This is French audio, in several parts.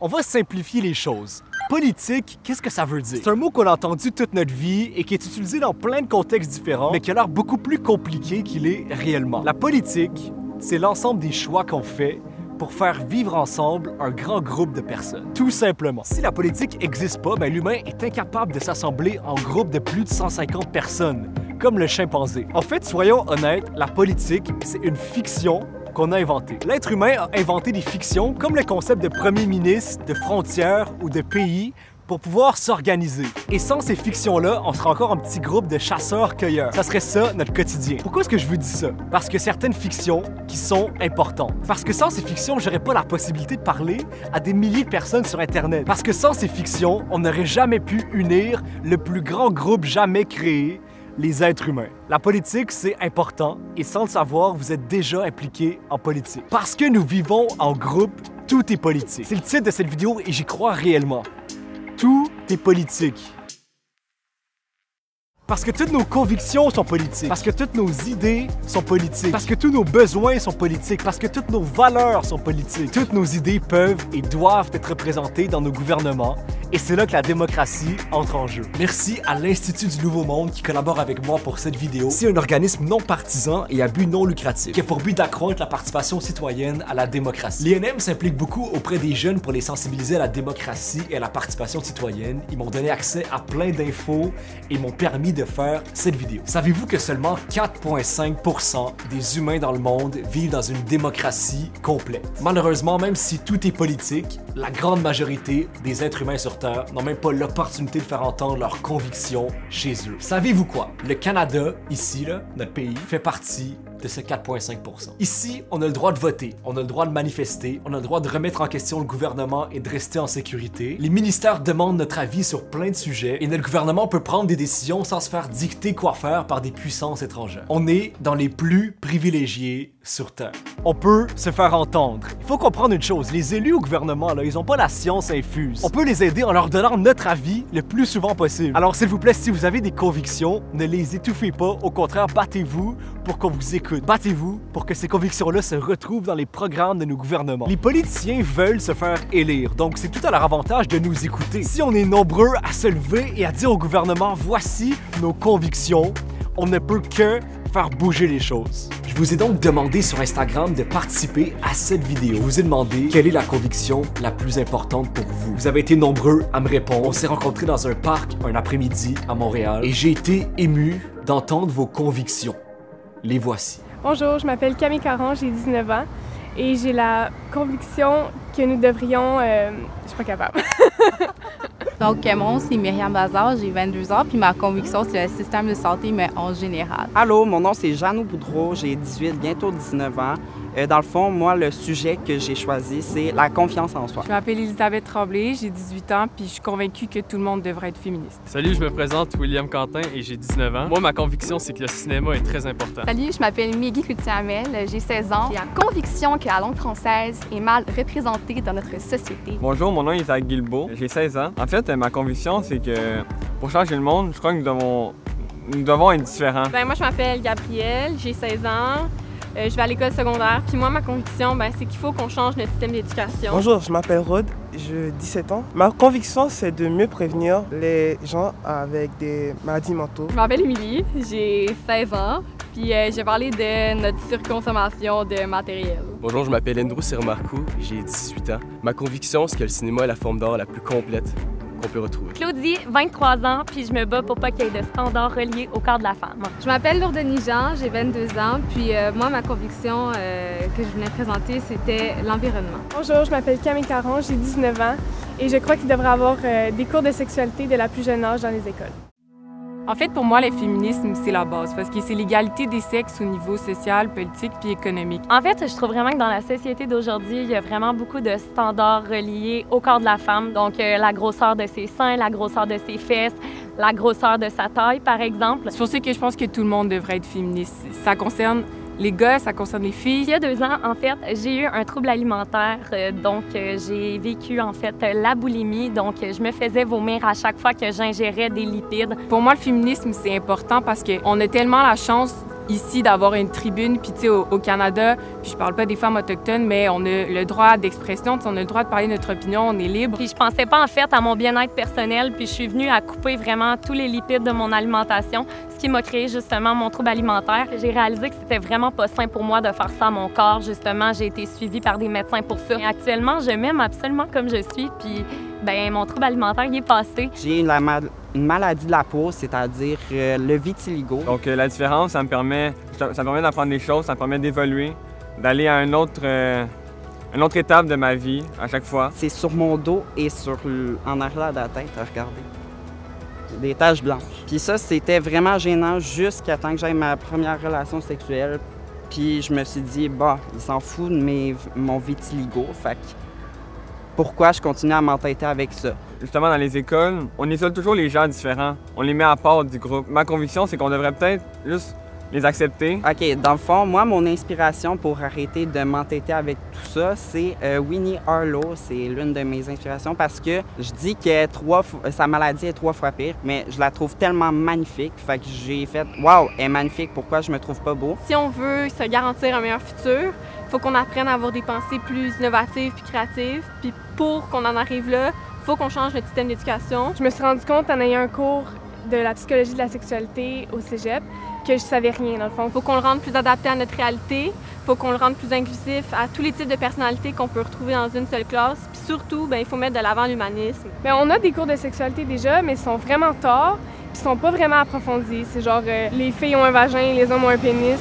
On va simplifier les choses. Politique, qu'est-ce que ça veut dire? C'est un mot qu'on a entendu toute notre vie et qui est utilisé dans plein de contextes différents, mais qui a l'air beaucoup plus compliqué qu'il est réellement. La politique, c'est l'ensemble des choix qu'on fait pour faire vivre ensemble un grand groupe de personnes. Tout simplement. Si la politique n'existe pas, l'humain est incapable de s'assembler en groupe de plus de 150 personnes, comme le chimpanzé. En fait, soyons honnêtes, la politique, c'est une fiction qu'on a inventée. L'être humain a inventé des fictions comme le concept de premier ministre, de frontières ou de pays pour pouvoir s'organiser. Et sans ces fictions-là, on serait encore un petit groupe de chasseurs-cueilleurs. Ça serait ça, notre quotidien. Pourquoi est-ce que je vous dis ça? Parce que certaines fictions qui sont importantes. Parce que sans ces fictions, j'aurais pas la possibilité de parler à des milliers de personnes sur Internet. Parce que sans ces fictions, on n'aurait jamais pu unir le plus grand groupe jamais créé, les êtres humains. La politique, c'est important et sans le savoir, vous êtes déjà impliqué en politique. Parce que nous vivons en groupe, tout est politique. C'est le titre de cette vidéo et j'y crois réellement. Tout est politique. Parce que toutes nos convictions sont politiques. Parce que toutes nos idées sont politiques. Parce que tous nos besoins sont politiques. Parce que toutes nos valeurs sont politiques. Toutes nos idées peuvent et doivent être représentées dans nos gouvernements. Et c'est là que la démocratie entre en jeu. Merci à l'Institut du Nouveau Monde qui collabore avec moi pour cette vidéo. C'est un organisme non partisan et à but non lucratif qui a pour but d'accroître la participation citoyenne à la démocratie. L'INM s'implique beaucoup auprès des jeunes pour les sensibiliser à la démocratie et à la participation citoyenne. Ils m'ont donné accès à plein d'infos et m'ont permis de faire cette vidéo. Savez-vous que seulement 4,5% des humains dans le monde vivent dans une démocratie complète? Malheureusement, même si tout est politique, la grande majorité des êtres humains sur Terre n'ont même pas l'opportunité de faire entendre leurs convictions chez eux. Savez-vous quoi? Le Canada, ici, là, notre pays, fait partie de ce 4,5%. Ici, on a le droit de voter, on a le droit de manifester, on a le droit de remettre en question le gouvernement et de rester en sécurité. Les ministères demandent notre avis sur plein de sujets et notre gouvernement peut prendre des décisions sans se faire dicter quoi faire par des puissances étrangères. On est dans les plus privilégiés sur Terre. On peut se faire entendre. Il faut comprendre une chose, les élus au gouvernement, là, ils n'ont pas la science infuse. On peut les aider en leur donnant notre avis le plus souvent possible. Alors s'il vous plaît, si vous avez des convictions, ne les étouffez pas, au contraire, battez-vous pour qu'on vous écoute. Battez-vous pour que ces convictions-là se retrouvent dans les programmes de nos gouvernements. Les politiciens veulent se faire élire, donc c'est tout à leur avantage de nous écouter. Si on est nombreux à se lever et à dire au gouvernement, voici nos convictions, on ne peut que faire bouger les choses. Je vous ai donc demandé sur Instagram de participer à cette vidéo. Je vous ai demandé quelle est la conviction la plus importante pour vous. Vous avez été nombreux à me répondre. On s'est rencontrés dans un parc un après-midi à Montréal et j'ai été ému d'entendre vos convictions. Les voici. Bonjour, je m'appelle Camille Caron, j'ai 19 ans et j'ai la conviction que nous devrions... je suis pas capable. Donc, mon nom, c'est Myriam Bazar, j'ai 22 ans, puis ma conviction, c'est le système de santé, mais en général. Allô, mon nom, c'est Jeanne Boudreau, j'ai 18, bientôt 19 ans. Dans le fond, moi, le sujet que j'ai choisi, c'est la confiance en soi. Je m'appelle Elisabeth Tremblay, j'ai 18 ans, puis je suis convaincue que tout le monde devrait être féministe. Salut, je me présente William Quentin et j'ai 19 ans. Moi, ma conviction, c'est que le cinéma est très important. Salut, je m'appelle Mégui Cloutier-Hamel, j'ai 16 ans. J'ai la conviction que la langue française est mal représentée dans notre société. Bonjour, mon nom est Isaac Guilbeault, j'ai 16 ans. En fait, ma conviction, c'est que pour changer le monde, je crois que nous devons être différents. Moi, je m'appelle Gabrielle, j'ai 16 ans. Je vais à l'école secondaire. Puis moi, ma conviction, c'est qu'il faut qu'on change notre système d'éducation. Bonjour, je m'appelle Rod, j'ai 17 ans. Ma conviction, c'est de mieux prévenir les gens avec des maladies mentales. Je m'appelle Émilie, j'ai 16 ans. Puis je vais parler de notre surconsommation de matériel. Bonjour, je m'appelle Andrew Sirmarcou, j'ai 18 ans. Ma conviction, c'est que le cinéma est la forme d'art la plus complète qu'on peut retrouver. Claudie, 23 ans, puis je me bats pour pas qu'il y ait de standards reliés au corps de la femme. Je m'appelle Lourdes Nijean, j'ai 22 ans, puis moi, ma conviction que je venais présenter, c'était l'environnement. Bonjour, je m'appelle Camille Caron, j'ai 19 ans et je crois qu'il devrait y avoir des cours de sexualité dès la plus jeune âge dans les écoles. En fait, pour moi, le féminisme, c'est la base, parce que c'est l'égalité des sexes au niveau social, politique puis économique. En fait, je trouve vraiment que dans la société d'aujourd'hui, il y a vraiment beaucoup de standards reliés au corps de la femme. Donc, la grosseur de ses seins, la grosseur de ses fesses, la grosseur de sa taille, par exemple. C'est pour ça que je pense que tout le monde devrait être féministe. Ça concerne les gars, ça concerne les filles. Il y a 2 ans, en fait, j'ai eu un trouble alimentaire. J'ai vécu, en fait, la boulimie. Donc, je me faisais vomir à chaque fois que j'ingérais des lipides. Pour moi, le féminisme, c'est important parce qu'on a tellement la chance ici d'avoir une tribune. Puis, tu sais, au Canada, Puis je parle pas des femmes autochtones, mais on a le droit d'expression, on a le droit de parler de notre opinion, on est libre. Puis je pensais pas en fait à mon bien-être personnel, puis je suis venue à couper vraiment tous les lipides de mon alimentation, ce qui m'a créé justement mon trouble alimentaire. J'ai réalisé que c'était vraiment pas sain pour moi de faire ça à mon corps. Justement, j'ai été suivie par des médecins pour ça. Et actuellement, je m'aime absolument comme je suis, puis ben mon trouble alimentaire il est passé. J'ai une maladie de la peau, c'est-à-dire le vitiligo. Donc la différence, ça me permet d'apprendre des choses, ça me permet d'évoluer, d'aller à une autre étape de ma vie à chaque fois. C'est sur mon dos et en arrière de la tête, regardez. Des taches blanches. Puis ça, c'était vraiment gênant jusqu'à temps que j'aie ma première relation sexuelle. Puis je me suis dit, bah, il s'en fout de mon vitiligo, fait que pourquoi je continue à m'entêter avec ça? Justement, dans les écoles, on isole toujours les gens différents. On les met à part du groupe. Ma conviction, c'est qu'on devrait peut-être juste les accepter. OK, dans le fond, moi, mon inspiration pour arrêter de m'entêter avec tout ça, c'est Winnie Harlow. C'est l'une de mes inspirations parce que je dis que sa maladie est 3 fois pire, mais je la trouve tellement magnifique. Fait que j'ai fait « Wow, elle est magnifique, pourquoi je me trouve pas beau? » Si on veut se garantir un meilleur futur, il faut qu'on apprenne à avoir des pensées plus innovatives puis créatives. Puis pour qu'on en arrive là, il faut qu'on change notre système d'éducation. Je me suis rendu compte en ayant un cours de la psychologie de la sexualité au cégep que je savais rien dans le fond. Il faut qu'on le rende plus adapté à notre réalité. Il faut qu'on le rende plus inclusif à tous les types de personnalités qu'on peut retrouver dans une seule classe. Puis surtout, il faut mettre de l'avant l'humanisme. Bien, on a des cours de sexualité déjà, mais ils sont vraiment tard. Puis ils sont pas vraiment approfondis. C'est genre les filles ont un vagin, les hommes ont un pénis.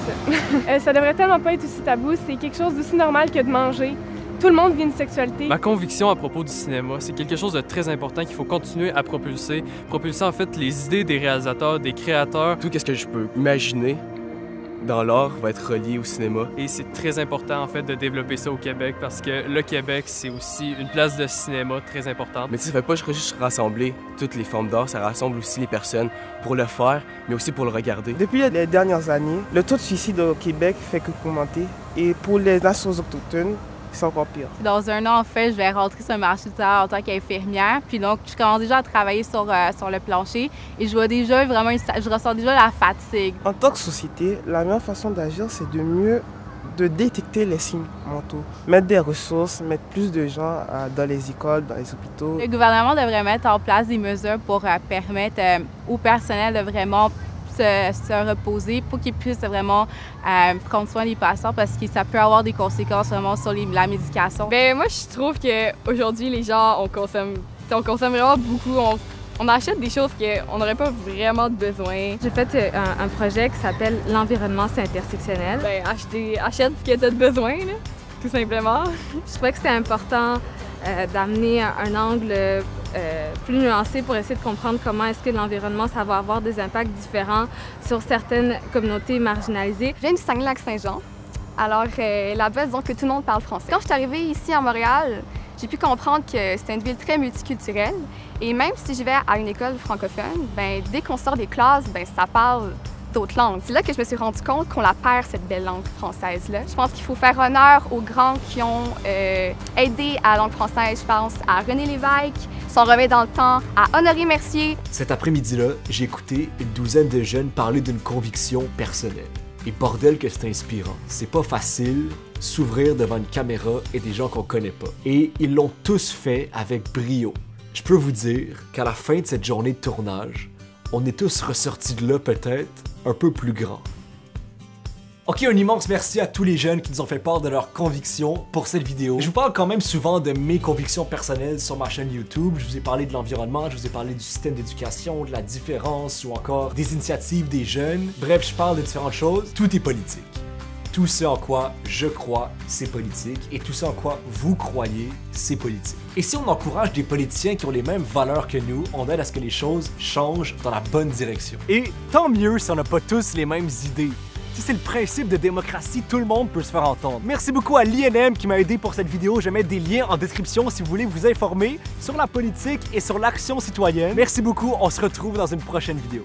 Ça devrait tellement pas être aussi tabou. C'est quelque chose d'aussi normal que de manger. Tout le monde vit une sexualité. Ma conviction à propos du cinéma, c'est quelque chose de très important qu'il faut continuer à propulser. Propulser en fait les idées des réalisateurs, des créateurs. Tout ce que je peux imaginer dans l'art va être relié au cinéma. Et c'est très important en fait de développer ça au Québec parce que le Québec, c'est aussi une place de cinéma très importante. Mais tu sais, ça fait pas juste rassembler toutes les formes d'art, ça rassemble aussi les personnes pour le faire, mais aussi pour le regarder. Depuis les dernières années, le taux de suicide au Québec fait que augmenter. Et pour les nations autochtones, c'est encore pire. Dans un an, en fait, je vais rentrer sur le marché du travail en tant qu'infirmière. Puis donc, je commence déjà à travailler sur le plancher et je vois déjà vraiment, je ressens déjà la fatigue. En tant que société, la meilleure façon d'agir, c'est de détecter les signes mentaux, mettre des ressources, mettre plus de gens dans les écoles, dans les hôpitaux. Le gouvernement devrait mettre en place des mesures pour permettre au personnel de vraiment se reposer pour qu'ils puissent vraiment prendre soin des patients parce que ça peut avoir des conséquences vraiment sur la médication. Bien, moi, je trouve qu'aujourd'hui, les gens, on consomme vraiment beaucoup. On achète des choses qu'on n'aurait pas vraiment besoin. J'ai fait un projet qui s'appelle « L'environnement, c'est intersectionnel ». Bien, achète ce que tu as besoin, là, tout simplement. Je trouvais que c'était important d'amener un angle plus nuancé pour essayer de comprendre comment est-ce que l'environnement, ça va avoir des impacts différents sur certaines communautés marginalisées. Je viens du Saguenay-Lac-Saint-Jean. Alors là-bas, disons que tout le monde parle français. Quand je suis arrivée ici à Montréal, j'ai pu comprendre que c'était une ville très multiculturelle. Et même si je vais à une école francophone, ben, dès qu'on sort des classes, ben, ça parle d'autres langues. C'est là que je me suis rendu compte qu'on la perd, cette belle langue française-là. Je pense qu'il faut faire honneur aux grands qui ont aidé à la langue française. Je pense à René Lévesque, Son remède dans le temps, à Honoré Mercier. Cet après-midi-là, j'ai écouté une douzaine de jeunes parler d'une conviction personnelle. Et bordel que c'est inspirant. C'est pas facile s'ouvrir devant une caméra et des gens qu'on connaît pas. Et ils l'ont tous fait avec brio. Je peux vous dire qu'à la fin de cette journée de tournage, on est tous ressortis de là peut-être un peu plus grands. Ok, un immense merci à tous les jeunes qui nous ont fait part de leurs convictions pour cette vidéo. Je vous parle quand même souvent de mes convictions personnelles sur ma chaîne YouTube. Je vous ai parlé de l'environnement, je vous ai parlé du système d'éducation, de la différence ou encore des initiatives des jeunes. Bref, je parle de différentes choses. Tout est politique. Tout ce en quoi je crois, c'est politique. Et tout ce en quoi vous croyez, c'est politique. Et si on encourage des politiciens qui ont les mêmes valeurs que nous, on aide à ce que les choses changent dans la bonne direction. Et tant mieux si on n'a pas tous les mêmes idées. Si c'est le principe de démocratie, tout le monde peut se faire entendre. Merci beaucoup à l'INM qui m'a aidé pour cette vidéo. Je vais mettre des liens en description si vous voulez vous informer sur la politique et sur l'action citoyenne. Merci beaucoup, on se retrouve dans une prochaine vidéo.